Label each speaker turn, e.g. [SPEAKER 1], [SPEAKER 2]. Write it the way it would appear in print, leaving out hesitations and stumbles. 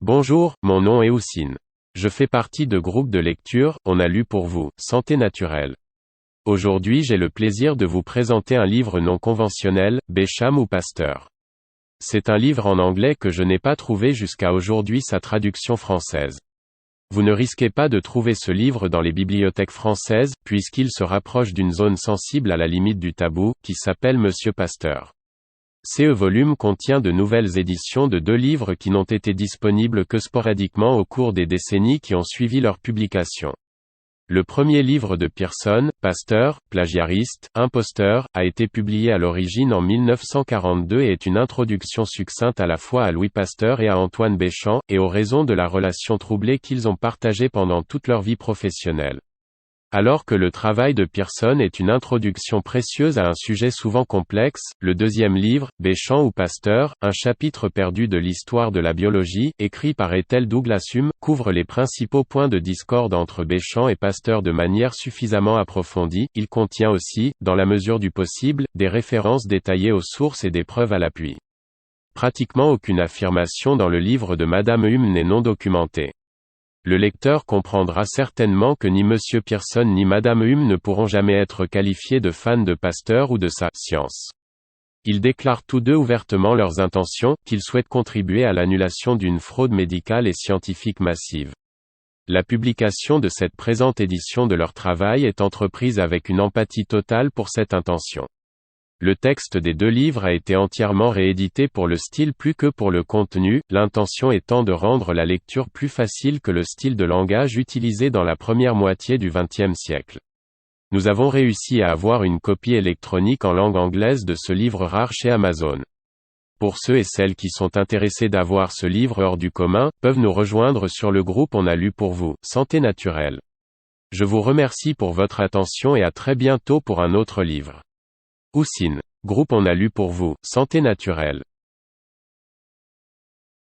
[SPEAKER 1] Bonjour, mon nom est Houssine. Je fais partie de groupe de lecture, On a lu pour vous, Santé naturelle. Aujourd'hui j'ai le plaisir de vous présenter un livre non conventionnel, Bécham ou Pasteur. C'est un livre en anglais que je n'ai pas trouvé jusqu'à aujourd'hui sa traduction française. Vous ne risquez pas de trouver ce livre dans les bibliothèques françaises, puisqu'il se rapproche d'une zone sensible à la limite du tabou, qui s'appelle Monsieur Pasteur. Ce volume contient de nouvelles éditions de 2 livres qui n'ont été disponibles que sporadiquement au cours des décennies qui ont suivi leur publication. Le premier livre de Pearson, Pasteur, plagiariste, imposteur, a été publié à l'origine en 1942 et est une introduction succincte à la fois à Louis Pasteur et à Antoine Béchamp, et aux raisons de la relation troublée qu'ils ont partagée pendant toute leur vie professionnelle. Alors que le travail de Pearson est une introduction précieuse à un sujet souvent complexe, le deuxième livre, Béchamp ou Pasteur, un chapitre perdu de l'histoire de la biologie, écrit par Ethel Douglas Hume, couvre les principaux points de discorde entre Béchamp et Pasteur de manière suffisamment approfondie. Il contient aussi, dans la mesure du possible, des références détaillées aux sources et des preuves à l'appui. Pratiquement aucune affirmation dans le livre de Madame Hume n'est non documentée. Le lecteur comprendra certainement que ni Monsieur Pearson ni Madame Hume ne pourront jamais être qualifiés de fans de Pasteur ou de sa « science ». Ils déclarent tous deux ouvertement leurs intentions, qu'ils souhaitent contribuer à l'annulation d'une fraude médicale et scientifique massive. La publication de cette présente édition de leur travail est entreprise avec une empathie totale pour cette intention. Le texte des 2 livres a été entièrement réédité pour le style plus que pour le contenu, l'intention étant de rendre la lecture plus facile que le style de langage utilisé dans la première moitié du XXe siècle. Nous avons réussi à avoir une copie électronique en langue anglaise de ce livre rare chez Amazon. Pour ceux et celles qui sont intéressés d'avoir ce livre hors du commun, peuvent nous rejoindre sur le groupe On a lu pour vous, Santé naturelle. Je vous remercie pour votre attention et à très bientôt pour un autre livre. Houssine. Groupe On a lu pour vous, Santé naturelle.